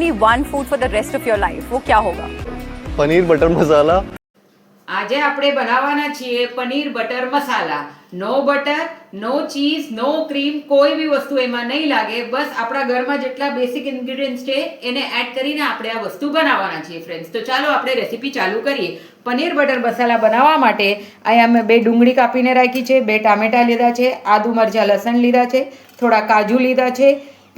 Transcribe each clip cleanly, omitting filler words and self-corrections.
only one food for the rest of your life, वो क्या होगा? पनीर बटर मसाला. આજે આપણે બનાવવાના છીએ પનીર બટર મસાલા. નો બટર, નો ચીઝ, નો ક્રીમ, કોઈ બી વસ્તુ એમાં નહીં લાગે. બસ આપણા ઘરમાં જેટલા બેસિક ઇન્ગ્રેડિયન્ટ્સ છે એને એડ કરીને આપણે આ વસ્તુ બનાવવાના છીએ ફ્રેન્ડ્સ. તો ચાલો આપણે રેસીપી ચાલુ કરીએ. પનીર બટર મસાલા બનાવવા માટે અહીંયા મેં 2 ડુંગળી કાપીને રાખી છે, 2 ટામેટાં લીધા છે, આદુ મરચાં લસણ લીધા છે, થોડા કાજુ લીધા છે,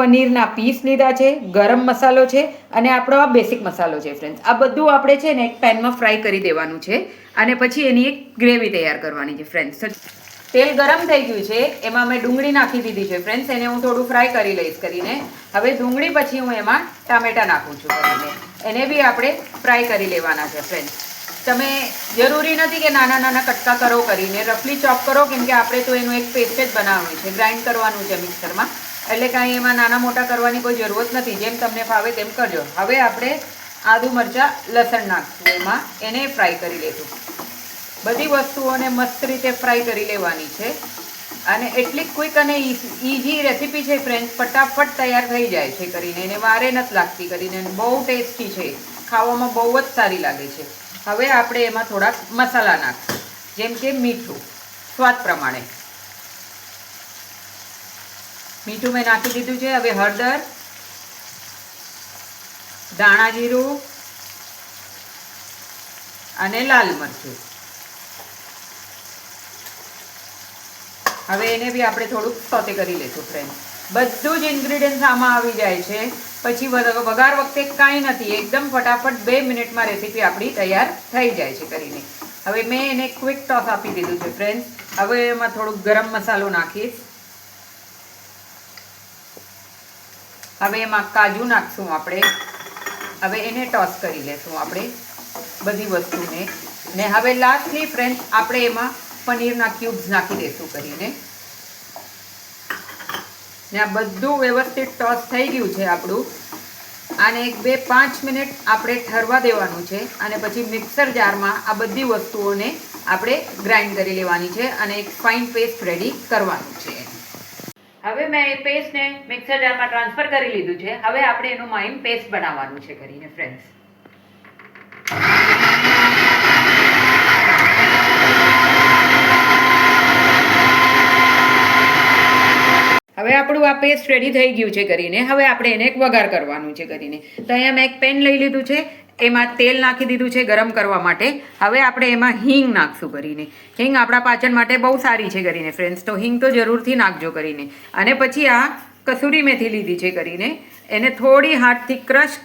પનીરના પીસ લીધા છે, ગરમ મસાલો છે અને આપણો આ બેસિક મસાલો છે ફ્રેન્ડ્સ. આ બધું આપણે છે ને એક પેનમાં ફ્રાય કરી દેવાનું છે અને પછી એની એક ગ્રેવી તૈયાર કરવાની છે ફ્રેન્ડ્સ. તેલ ગરમ થઈ ગયું છે, એમાં મેં ડુંગળી નાખી દીધી છે ફ્રેન્ડ્સ. એને હું થોડું ફ્રાય કરી લઈશ કરીને. હવે ડુંગળી પછી હું એમાં ટામેટાં નાખું છું કરીને. એને બી આપણે ફ્રાય કરી લેવાના છે ફ્રેન્ડ્સ. તમે જરૂરી નથી કે નાના નાના કટકા કરો કરીને, રફલી ચોપ કરો, કેમ કે આપણે તો એનું એક પેસ્ટ જ બનાવવાનું છે, ગ્રાઇન્ડ કરવાનું છે મિક્સરમાં. એટલે કાંઈ એમાં નાના મોટા કરવાની કોઈ જરૂરત નથી, જેમ તમને ફાવે તેમ કરજો. હવે આપણે આદુ મરચાં લસણ નાખશું એમાં, એને ફ્રાય કરી લઈશું. બધી વસ્તુઓને મસ્ત રીતે ફ્રાય કરી લેવાની છે અને એટલી ક્વિક અને ઇઝી રેસીપી છે ફ્રેન્ડ્સ. ફટાફટ તૈયાર થઈ જાય છે કરીને, એને વારે નથી લાગતી કરીને, બહુ ટેસ્ટી છે, ખાવામાં બહુ જ સારી લાગે છે. હવે આપણે એમાં થોડાક મસાલા નાખશું, જેમ કે મીઠું સ્વાદ પ્રમાણે. મીઠું મેં નાખી દીધું છે. હવે હળદર, ધાણા જીરું અને લાલ મરચું. હવે એને બી આપણે થોડુંક સોતે કરી લઈશું ફ્રેન્ડ. બધું જ ઇન્ગ્રીડિયન્ટ્સ આમાં આવી જાય છે, પછી વઘાર વખતે કાંઈ નથી, એકદમ ફટાફટ 2 મિનિટમાં રેસીપી આપણી તૈયાર થઈ જાય છે કરીને. હવે મેં એને ક્વિક ટોસ આપી દીધું છે ફ્રેન્ડ. હવે એમાં થોડુંક ગરમ મસાલો નાખીશ. હવે એમાં કાજુ નાખશું આપણે. હવે એને ટોસ કરી લેશું આપણે બધી વસ્તુને. ને હવે લાસ્ટલી ફ્રેન્ડ્સ આપણે એમાં પનીરના ક્યુબ્સ નાખી દઈશું કરીને. ને આ બધું વ્યવસ્થિત ટોસ થઈ ગયું છે આપણું. આને 2-5 મિનિટ આપણે ઠરવા દેવાનું છે અને પછી મિક્સર જારમાં આ બધી વસ્તુઓને આપણે ગ્રાઇન્ડ કરી લેવાની છે અને એક ફાઇન પેસ્ટ રેડી કરવાનું છે. હવે મેં એ પેસ્ટને મિક્સર જારમાં ટ્રાન્સફર કરી લીધું છે. હવે આપણે એનું માઇન પેસ્ટ બનાવવાનું છે કરીને ફ્રેન્ડ્સ. હવે આપણું આ પેસ્ટ રેડી થઈ ગયું છે કરીને. હવે આપણે એને એક વઘાર કરવાનું છે કરીને. તો અહીંયા મેં એક પેન લઈ લીધું છે, એમાં તેલ નાખી દીધું છે ગરમ કરવા માટે. હવે આપણે એમાં હિંગ નાખશું કરીને. હિંગ આપણા પાચન માટે બહુ સારી છે કરીને ફ્રેન્ડ્સ, તો હિંગ તો જરૂરથી નાખજો કરીને. અને પછી આ કસૂરી મેથી લીધી છે કરીને, એને થોડી હાથથી ક્રશ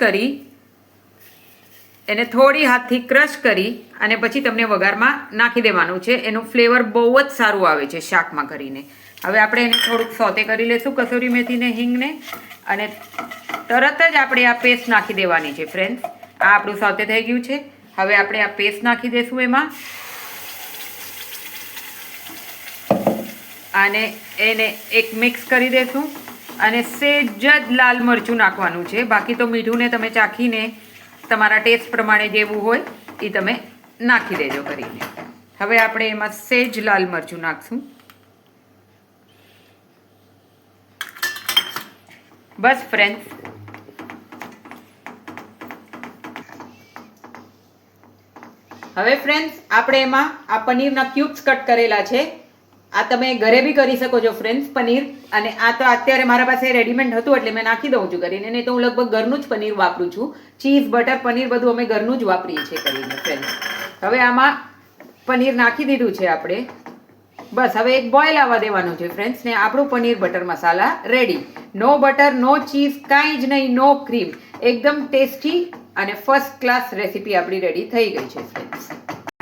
કરી અને પછી તમને વઘારમાં નાખી દેવાનું છે. એનું ફ્લેવર બહુ જ સારું આવે છે શાકમાં કરીને. હવે આપણે એને થોડુંક સોતે કરી લઈશું કસૂરી મેથીને, હિંગને, અને તરત જ આપણે આ પેસ્ટ નાખી દેવાની છે ફ્રેન્ડ્સ. આ આપણું સોતે થઈ ગયું છે. હવે આપણે આ પેસ્ટ નાખી દઈશું એમાં અને એને એક મિક્સ કરી દઈશું. અને સહેજ જ લાલ મરચું નાખવાનું છે, બાકી તો મીઠુંને તમે ચાખીને તમારા ટેસ્ટ પ્રમાણે જેવું હોય એ તમે નાખી દેજો કરીને. હવે આપણે એમાં સહેજ લાલ મરચું નાખશું. બસ ફ્રેન્ડ્સ, હવે ફ્રેન્ડ્સ આપણે એમાં આ પનીરના ક્યુબ્સ કટ કરેલા છે. આ તમે ઘરે બી કરી શકો છો ફ્રેન્ડ્સ પનીર. અને આ તો અત્યારે મારા પાસે રેડીમેડ હતું એટલે મેં નાખી દઉં છું કરીને. નહીં તો હું લગભગ ઘરનું જ પનીર વાપરું છું. ચીઝ, બટર, પનીર બધું અમે ઘરનું જ વાપરીએ છીએ કરીને ફ્રેન્ડ્સ. હવે આમાં પનીર નાખી દીધું છે આપણે. બસ હવે એક બોઇલ આવવા દેવાનું છે ફ્રેન્ડ્સ. ને આપણું પનીર બટર મસાલા રેડી. નો બટર, નો ચીઝ, કાંઈ જ નહીં, નો ક્રીમ, એકદમ ટેસ્ટી અને ફર્સ્ટ ક્લાસ રેસીપી આપણી રેડી થઈ ગઈ છે ફ્રેન્ડ્સ.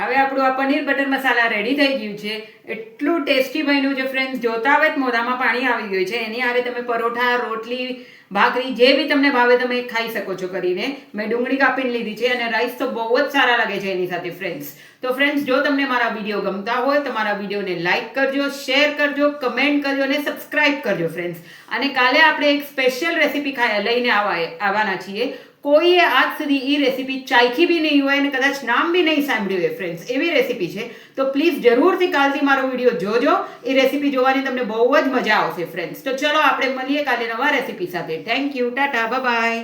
હવે આપણું આ પનીર બટર મસાલા રેડી થઈ ગયું છે. એટલું ટેસ્ટી બન્યું છે ફ્રેન્ડ્સ, જોતા આવે મોઢામાં પાણી આવી ગયું છે. એની હારે તમે પરોઠા, રોટલી, ભાખરી જે બી તમને ભાવે તમે ખાઈ શકો છો કરીને. મેં ડુંગળી કાપીને લીધી છે અને રાઈસ તો બહુ જ સારા લાગે છે એની સાથે ફ્રેન્ડ્સ. તો ફ્રેન્ડ્સ, જો તમને મારા વિડીયો ગમતા હોય તો મારા વિડીયોને લાઇક કરજો, શેર કરજો, કમેન્ટ કરજો અને સબસ્ક્રાઇબ કરજો ફ્રેન્ડ્સ. અને કાલે આપણે એક સ્પેશિયલ રેસીપી લઈને આવવાના છીએ. કોઈએ આજ સુધી એ રેસીપી ચાખી બી નહીં હોય અને કદાચ નામ બી નહીં સાંભળ્યું હોય ફ્રેન્ડ્સ, એવી રેસીપી છે. તો પ્લીઝ જરૂરથી કાલથી મારો વિડીયો જોજો. એ રેસીપી જોવાની તમને બહુ જ મજા આવશે ફ્રેન્ડ્સ. તો ચલો આપણે મળીએ કાલે નવા રેસીપી સાથે. Thank you, Tata, bye bye.